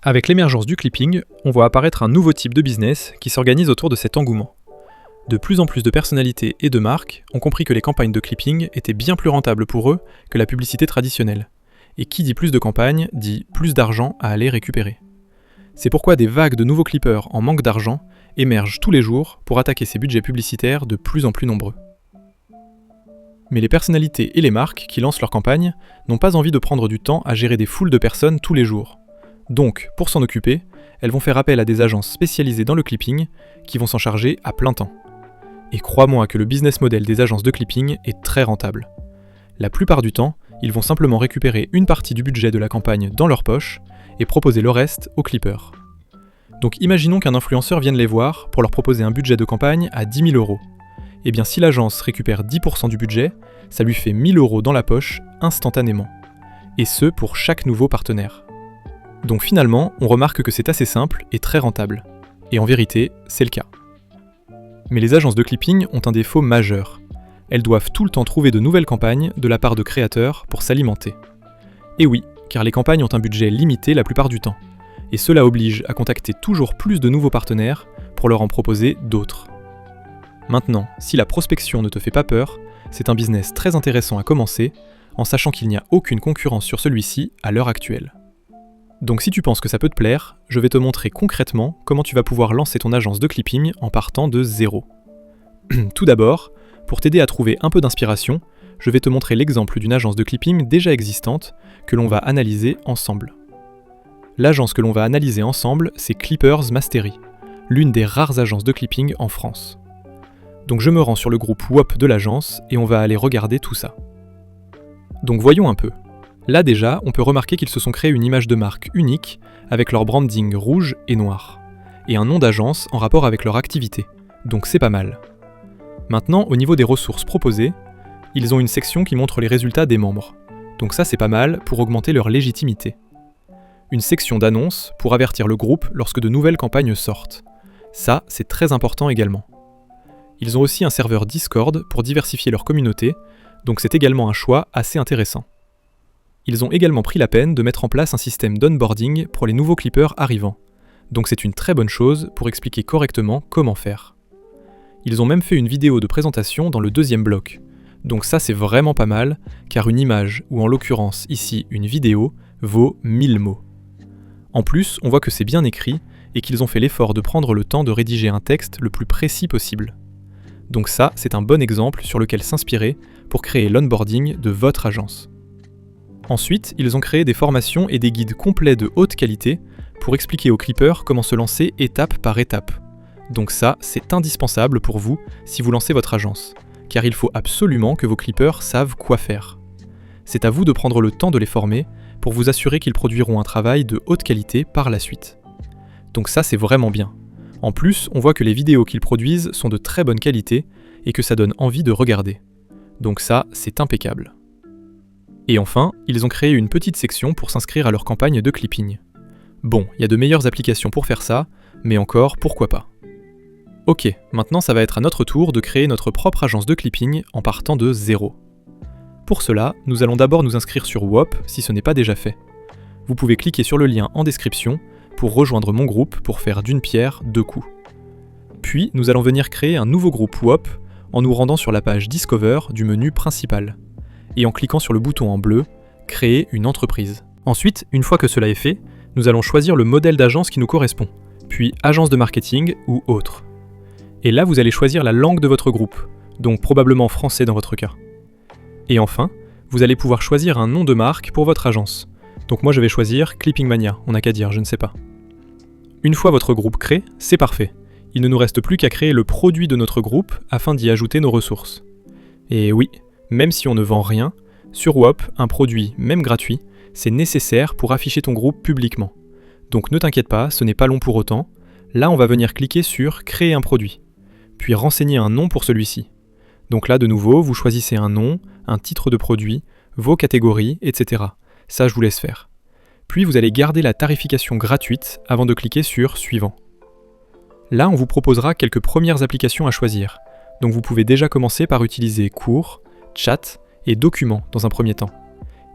Avec l'émergence du clipping, on voit apparaître un nouveau type de business qui s'organise autour de cet engouement. De plus en plus de personnalités et de marques ont compris que les campagnes de clipping étaient bien plus rentables pour eux que la publicité traditionnelle. Et qui dit plus de campagnes, dit plus d'argent à aller récupérer. C'est pourquoi des vagues de nouveaux clippers en manque d'argent émergent tous les jours pour attaquer ces budgets publicitaires de plus en plus nombreux. Mais les personnalités et les marques qui lancent leurs campagnes n'ont pas envie de prendre du temps à gérer des foules de personnes tous les jours. Donc, pour s'en occuper, elles vont faire appel à des agences spécialisées dans le clipping qui vont s'en charger à plein temps. Et crois-moi que le business model des agences de clipping est très rentable. La plupart du temps, ils vont simplement récupérer une partie du budget de la campagne dans leur poche et proposer le reste aux clippers. Donc imaginons qu'un influenceur vienne les voir pour leur proposer un budget de campagne à 10 000 €. Et bien si l'agence récupère 10% du budget, ça lui fait 1 000 € dans la poche instantanément. Et ce pour chaque nouveau partenaire. Donc finalement, on remarque que c'est assez simple et très rentable. Et en vérité, c'est le cas. Mais les agences de clipping ont un défaut majeur. Elles doivent tout le temps trouver de nouvelles campagnes de la part de créateurs pour s'alimenter. Et oui, car les campagnes ont un budget limité la plupart du temps. Et cela oblige à contacter toujours plus de nouveaux partenaires pour leur en proposer d'autres. Maintenant, si la prospection ne te fait pas peur, c'est un business très intéressant à commencer, en sachant qu'il n'y a aucune concurrence sur celui-ci à l'heure actuelle. Donc si tu penses que ça peut te plaire, je vais te montrer concrètement comment tu vas pouvoir lancer ton agence de clipping en partant de zéro. Tout d'abord, pour t'aider à trouver un peu d'inspiration, je vais te montrer l'exemple d'une agence de clipping déjà existante que l'on va analyser ensemble. L'agence que l'on va analyser ensemble, c'est Clippers Mastery, l'une des rares agences de clipping en France. Donc je me rends sur le groupe WOP de l'agence et on va aller regarder tout ça. Donc voyons un peu. Là déjà, on peut remarquer qu'ils se sont créés une image de marque unique avec leur branding rouge et noir, et un nom d'agence en rapport avec leur activité, donc c'est pas mal. Maintenant, au niveau des ressources proposées, ils ont une section qui montre les résultats des membres, donc ça c'est pas mal pour augmenter leur légitimité. Une section d'annonces pour avertir le groupe lorsque de nouvelles campagnes sortent, ça c'est très important également. Ils ont aussi un serveur Discord pour diversifier leur communauté, donc c'est également un choix assez intéressant. Ils ont également pris la peine de mettre en place un système d'onboarding pour les nouveaux clippers arrivants, donc c'est une très bonne chose pour expliquer correctement comment faire. Ils ont même fait une vidéo de présentation dans le deuxième bloc, donc ça c'est vraiment pas mal, car une image, ou en l'occurrence ici une vidéo, vaut 1000 mots. En plus, on voit que c'est bien écrit, et qu'ils ont fait l'effort de prendre le temps de rédiger un texte le plus précis possible. Donc ça, c'est un bon exemple sur lequel s'inspirer pour créer l'onboarding de votre agence. Ensuite, ils ont créé des formations et des guides complets de haute qualité pour expliquer aux clippers comment se lancer étape par étape. Donc ça, c'est indispensable pour vous si vous lancez votre agence, car il faut absolument que vos clippers savent quoi faire. C'est à vous de prendre le temps de les former pour vous assurer qu'ils produiront un travail de haute qualité par la suite. Donc ça, c'est vraiment bien. En plus, on voit que les vidéos qu'ils produisent sont de très bonne qualité et que ça donne envie de regarder. Donc ça, c'est impeccable. Et enfin, ils ont créé une petite section pour s'inscrire à leur campagne de clipping. Bon, il y a de meilleures applications pour faire ça, mais encore, pourquoi pas. Ok, maintenant ça va être à notre tour de créer notre propre agence de clipping en partant de zéro. Pour cela, nous allons d'abord nous inscrire sur WOP si ce n'est pas déjà fait. Vous pouvez cliquer sur le lien en description pour rejoindre mon groupe pour faire d'une pierre deux coups. Puis, nous allons venir créer un nouveau groupe WOP en nous rendant sur la page Discover du menu principal. Et en cliquant sur le bouton en bleu, créer une entreprise. Ensuite, une fois que cela est fait, nous allons choisir le modèle d'agence qui nous correspond, puis agence de marketing ou autre. Et là, vous allez choisir la langue de votre groupe, donc probablement français dans votre cas. Et enfin, vous allez pouvoir choisir un nom de marque pour votre agence. Donc moi je vais choisir Clipping Mania, on n'a qu'à dire, je ne sais pas. Une fois votre groupe créé, c'est parfait. Il ne nous reste plus qu'à créer le produit de notre groupe afin d'y ajouter nos ressources. Et oui, même si on ne vend rien, sur WOP, un produit, même gratuit, c'est nécessaire pour afficher ton groupe publiquement. Donc ne t'inquiète pas, ce n'est pas long pour autant. Là, on va venir cliquer sur « Créer un produit », puis renseigner un nom pour celui-ci. Donc là, de nouveau, vous choisissez un nom, un titre de produit, vos catégories, etc. Ça, je vous laisse faire. Puis vous allez garder la tarification gratuite avant de cliquer sur « Suivant ». Là, on vous proposera quelques premières applications à choisir. Donc vous pouvez déjà commencer par utiliser Cours, Chat et Documents dans un premier temps.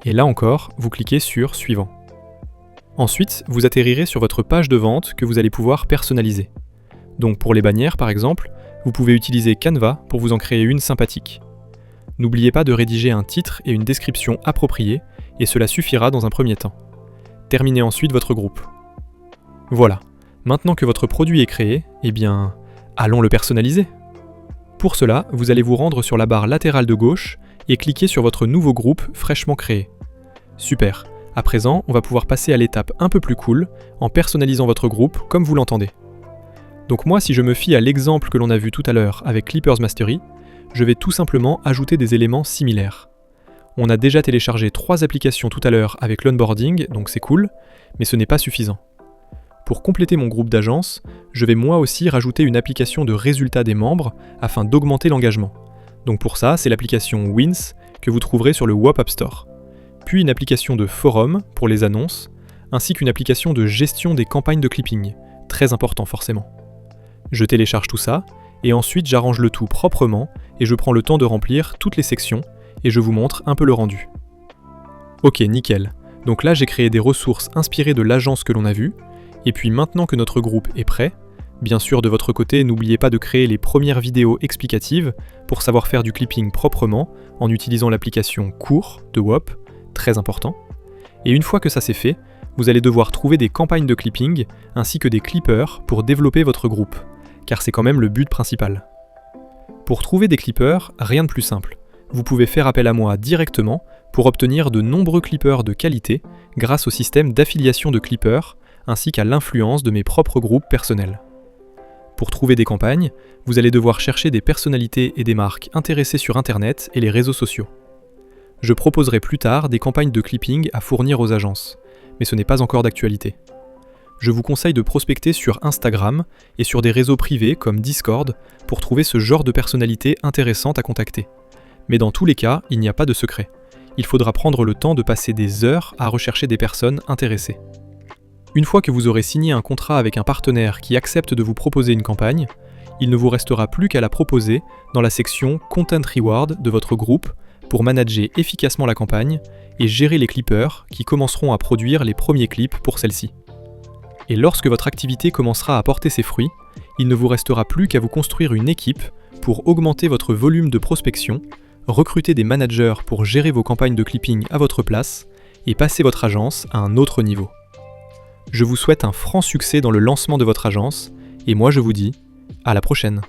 Et là encore, vous cliquez sur « Suivant ». Ensuite, vous atterrirez sur votre page de vente que vous allez pouvoir personnaliser. Donc pour les bannières par exemple, vous pouvez utiliser Canva pour vous en créer une sympathique. N'oubliez pas de rédiger un titre et une description appropriés, et cela suffira dans un premier temps. Terminez ensuite votre groupe. Voilà, maintenant que votre produit est créé, eh bien, allons le personnaliser. Pour cela, vous allez vous rendre sur la barre latérale de gauche et cliquer sur votre nouveau groupe fraîchement créé. Super, à présent, on va pouvoir passer à l'étape un peu plus cool en personnalisant votre groupe comme vous l'entendez. Donc moi, si je me fie à l'exemple que l'on a vu tout à l'heure avec Clippers Mastery, je vais tout simplement ajouter des éléments similaires. On a déjà téléchargé 3 applications tout à l'heure avec l'onboarding, donc c'est cool, mais ce n'est pas suffisant. Pour compléter mon groupe d'agences, je vais moi aussi rajouter une application de résultats des membres afin d'augmenter l'engagement. Donc pour ça, c'est l'application Wins que vous trouverez sur le WOP App Store. Puis une application de forum pour les annonces, ainsi qu'une application de gestion des campagnes de clipping, très important forcément. Je télécharge tout ça, et ensuite j'arrange le tout proprement, et je prends le temps de remplir toutes les sections, et je vous montre un peu le rendu. Ok, nickel. Donc là j'ai créé des ressources inspirées de l'agence que l'on a vue, et puis maintenant que notre groupe est prêt, bien sûr de votre côté n'oubliez pas de créer les premières vidéos explicatives pour savoir faire du clipping proprement en utilisant l'application Cours de WOP, très important. Et une fois que ça c'est fait, vous allez devoir trouver des campagnes de clipping ainsi que des clippers pour développer votre groupe, car c'est quand même le but principal. Pour trouver des clippers, rien de plus simple. Vous pouvez faire appel à moi directement pour obtenir de nombreux clippers de qualité grâce au système d'affiliation de clippers ainsi qu'à l'influence de mes propres groupes personnels. Pour trouver des campagnes, vous allez devoir chercher des personnalités et des marques intéressées sur Internet et les réseaux sociaux. Je proposerai plus tard des campagnes de clipping à fournir aux agences, mais ce n'est pas encore d'actualité. Je vous conseille de prospecter sur Instagram et sur des réseaux privés comme Discord pour trouver ce genre de personnalités intéressantes à contacter. Mais dans tous les cas, il n'y a pas de secret. Il faudra prendre le temps de passer des heures à rechercher des personnes intéressées. Une fois que vous aurez signé un contrat avec un partenaire qui accepte de vous proposer une campagne, il ne vous restera plus qu'à la proposer dans la section Content Reward de votre groupe pour manager efficacement la campagne et gérer les clippers qui commenceront à produire les premiers clips pour celle-ci. Et lorsque votre activité commencera à porter ses fruits, il ne vous restera plus qu'à vous construire une équipe pour augmenter votre volume de prospection, recruter des managers pour gérer vos campagnes de clipping à votre place et passer votre agence à un autre niveau. Je vous souhaite un franc succès dans le lancement de votre agence et moi je vous dis à la prochaine.